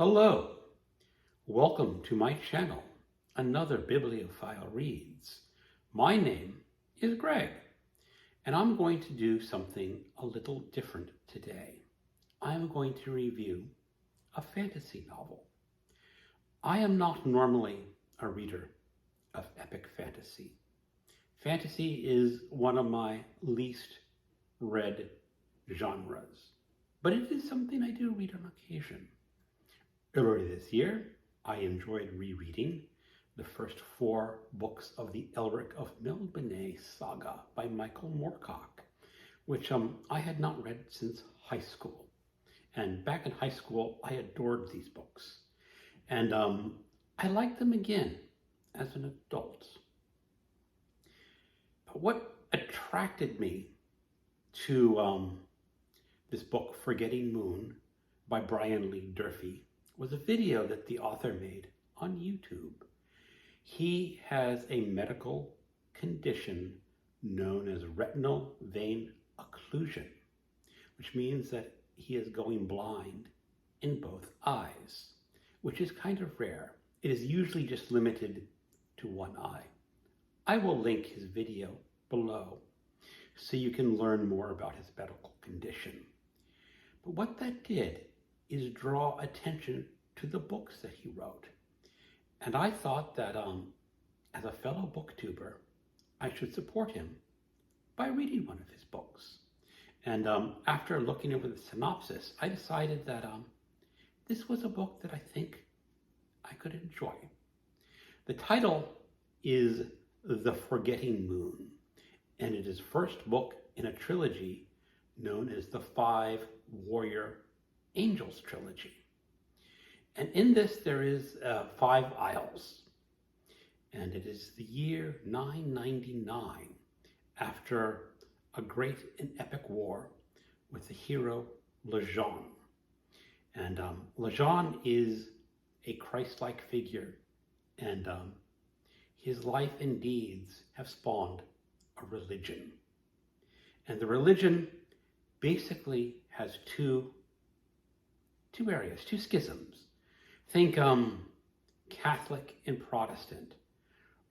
Hello, welcome to my channel, Another Bibliophile Reads. My name is Greg, and I'm going to do something a little different today. I'm going to review a fantasy novel. I am not normally a reader of epic fantasy. Fantasy is one of my least read genres, but it is something I do read on occasion. Earlier this year, I enjoyed rereading the first 4 books of the Albrecht of Melbourne saga by Michael Moorcock, which I had not read since high school. And back in high school, I adored these books. And I liked them again as an adult. But what attracted me to this book, Forgetting Moon, by Lee Durfee, was a video that the author made on YouTube. He has a medical condition known as retinal vein occlusion, which means that he is going blind in both eyes, which is kind of rare. It is usually just limited to one eye. I will link his video below so you can learn more about his medical condition. But what that did is draw attention to the books that he wrote. And I thought that as a fellow booktuber, I should support him by reading one of his books. And after looking over the synopsis, I decided that this was a book that I think I could enjoy. The title is The Forgetting Moon, and it is first book in a trilogy known as the 5 Warrior Angels trilogy. And in this there is 5 isles, and it is the year 999 after a great and epic war with the hero Lejean. And Lejean is a Christ-like figure, and his life and deeds have spawned a religion. And the religion basically has two areas, 2 schisms. Think Catholic and Protestant,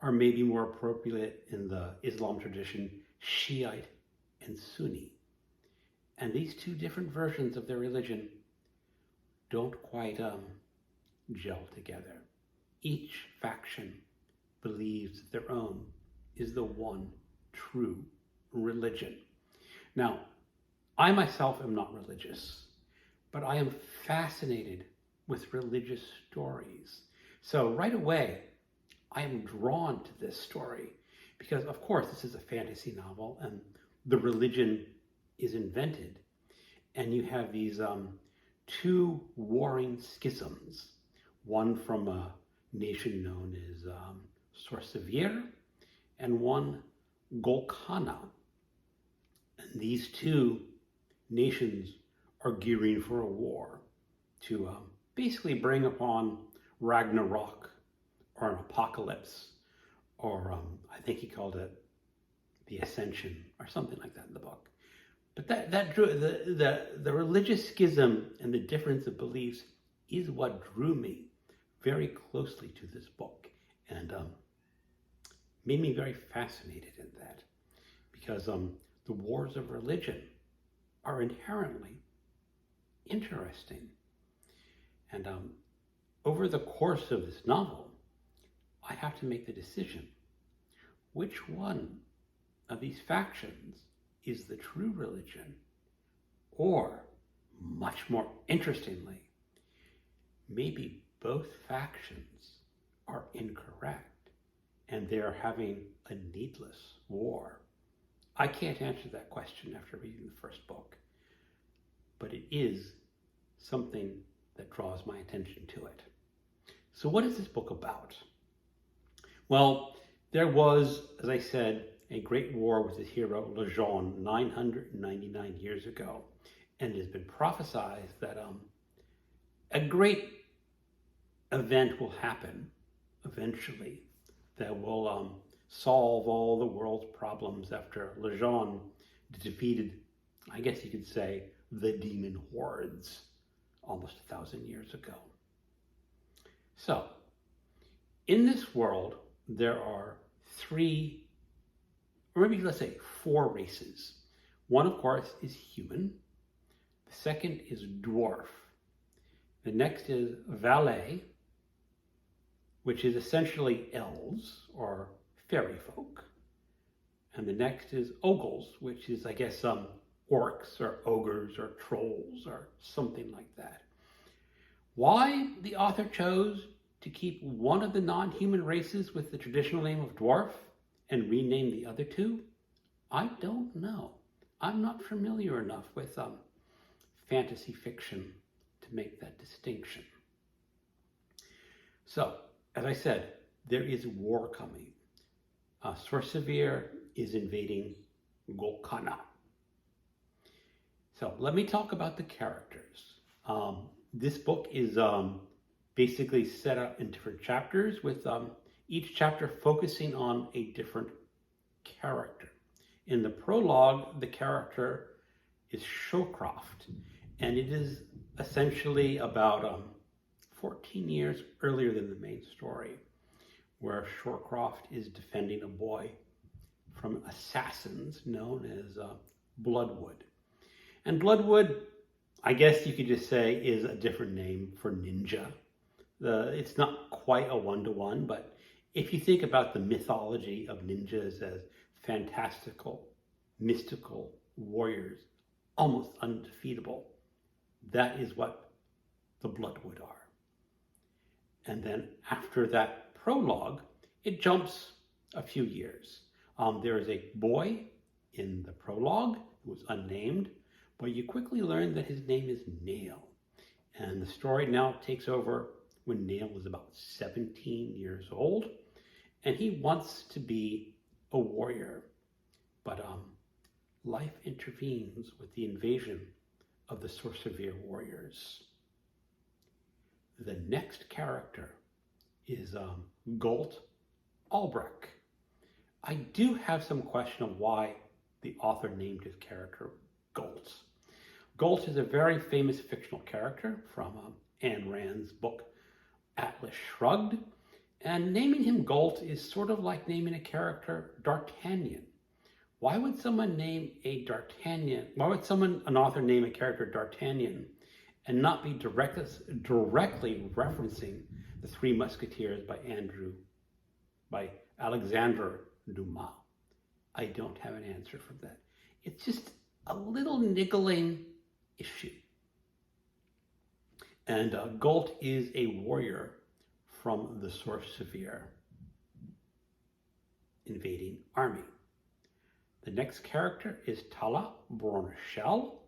or maybe more appropriate in the Islam tradition, Shiite and Sunni. And these 2 different versions of their religion don't quite gel together. Each faction believes their own is the one true religion. Now, I myself am not religious, but I am fascinated with religious stories. So right away, I am drawn to this story because, of course, this is a fantasy novel and the religion is invented. And you have these 2 warring schisms, one from a nation known as Sorcevier and one Golconda. And these 2 nations are gearing for a war to basically bring upon Ragnarok, or an apocalypse, or I think he called it the Ascension, or something like that in the book. But that drew the religious schism and the difference of beliefs is what drew me very closely to this book, and made me very fascinated in that, because the wars of religion are inherently interesting. And over the course of this novel, I have to make the decision, which one of these factions is the true religion, or, much more interestingly, maybe both factions are incorrect and they're having a needless war. I can't answer that question after reading the first book, but it is something that draws my attention to it. So what is this book about? Well, there was, as I said, a great war with his hero Lejean 999 years ago, and it has been prophesied that a great event will happen eventually that will solve all the world's problems after Lejean defeated, I guess you could say, the demon hordes almost 1,000 years ago. So, in this world, there are three, or maybe let's say four races. One, of course, is human. The second is dwarf. The next is valet, which is essentially elves or fairy folk. And the next is ogles, which is, I guess, orcs or ogres or trolls or something like that. Why the author chose to keep one of the non-human races with the traditional name of dwarf and rename the other two, I don't know. I'm not familiar enough with fantasy fiction to make that distinction. So, as I said, there is war coming. Sorcevere is invading Golconda. So let me talk about the characters. This book is basically set up in different chapters with each chapter focusing on a different character. In the prologue, the character is Shawcroft, and it is essentially about 14 years earlier than the main story, where Shawcroft is defending a boy from assassins known as Bloodwood. And Bloodwood, I guess you could just say, is a different name for ninja. It's not quite a one-to-one, but if you think about the mythology of ninjas as fantastical, mystical warriors, almost undefeatable, that is what the Bloodwood are. And then after that prologue, it jumps a few years. There is a boy in the prologue who was unnamed, but you quickly learn that his name is Nail. And the story now takes over when Nail is about 17 years old, and he wants to be a warrior. But life intervenes with the invasion of the Sorcevere warriors. The next character is Galt Albrecht. I do have some question of why the author named his character Galt. Galt is a very famous fictional character from Ayn Rand's book Atlas Shrugged, and naming him Galt is sort of like naming a character D'Artagnan. Why would someone name a D'Artagnan? Why would an author name a character D'Artagnan and not be directly referencing the Three Musketeers by Alexandre Dumas? I don't have an answer for that. It's just a little niggling issue. And Galt is a warrior from the Sorcevere invading army. The next character is Tala Bronichel.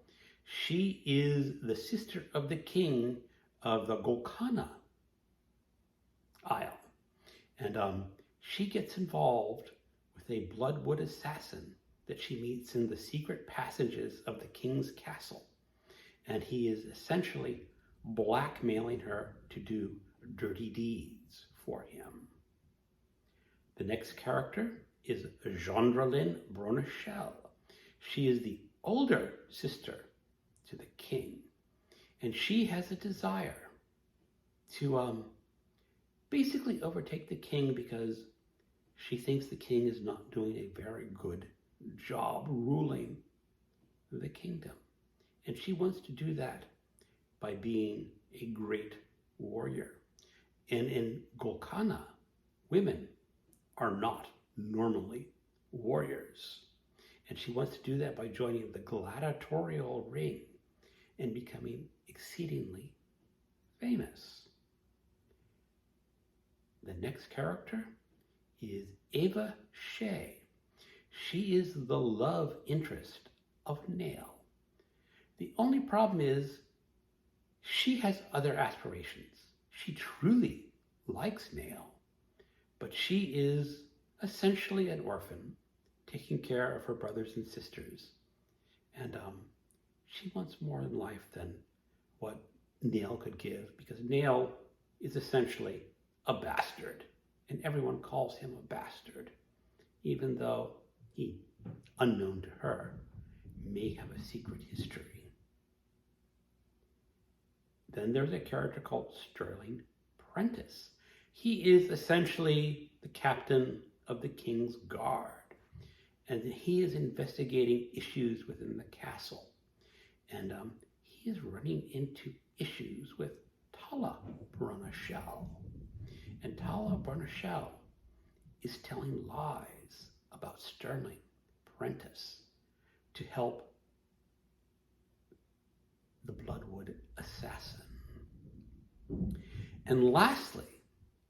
She is the sister of the king of the Golconda Isle. And she gets involved with a Bloodwood assassin that she meets in the secret passages of the king's castle. And he is essentially blackmailing her to do dirty deeds for him. The next character is Gendralyn Bronichel. She is the older sister to the king, and she has a desire to basically overtake the king because she thinks the king is not doing a very good job ruling the kingdom. And she wants to do that by being a great warrior. And in Golconda, women are not normally warriors. And she wants to do that by joining the gladiatorial ring and becoming exceedingly famous. The next character is Ava Shea. She is the love interest of Nail. The only problem is she has other aspirations. She truly likes Nail, but she is essentially an orphan, taking care of her brothers and sisters. And she wants more in life than what Nail could give, because Nail is essentially a bastard, and everyone calls him a bastard, even though he, unknown to her, may have a secret history. Then there's a character called Sterling apprentice. He is essentially the captain of the king's guard, and he is investigating issues within the castle. And he is running into issues with Tala Brunashel. And Tala Brunashel is telling lies about Sterling Prentice to help the Bloodwood assassin. And lastly,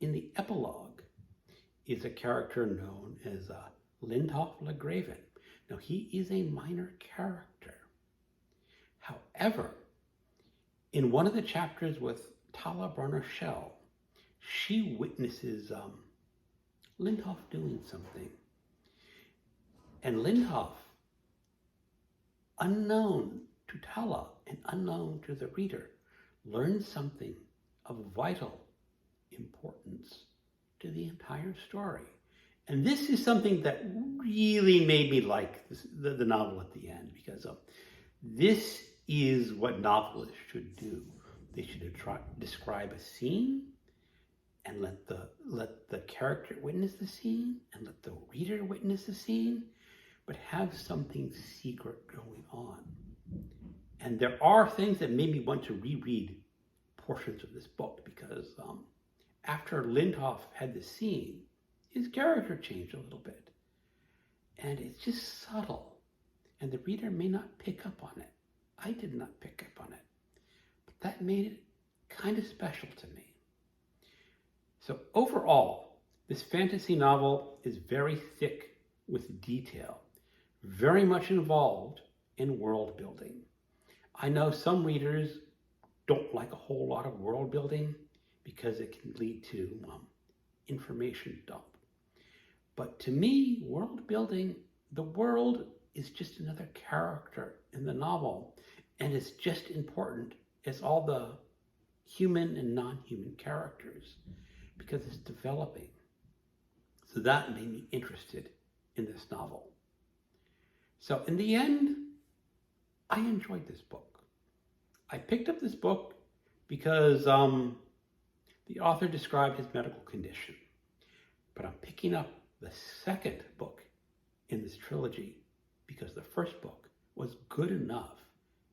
in the epilogue, is a character known as Lindhoff LeGraven. Now, he is a minor character. However, in one of the chapters with Tala Brunashel, she witnesses Lindhoff doing something. And Lindhoff, unknown to Tala and unknown to the reader, learns something of vital importance to the entire story. And this is something that really made me like the novel at the end, because this is what novelists should do. They should describe a scene and let the character witness the scene and let the reader witness the scene, but have something secret going on. And there are things that made me want to reread portions of this book, because after Lindhoff had the scene, his character changed a little bit. And it's just subtle. And the reader may not pick up on it. I did not pick up on it. But that made it kind of special to me. So overall, this fantasy novel is very thick with detail, very much involved in world building. I know some readers don't like a whole lot of world building because it can lead to information dump. But to me, world building, the world is just another character in the novel, and it's just important as all the human and non-human characters, because it's developing. So that made me interested in this novel. So in the end, I enjoyed this book. I picked up this book because the author described his medical condition. But I'm picking up the second book in this trilogy because the first book was good enough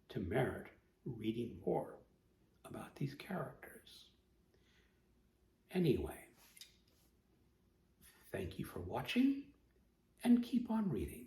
to merit reading more about these characters. Anyway, thank you for watching, and keep on reading.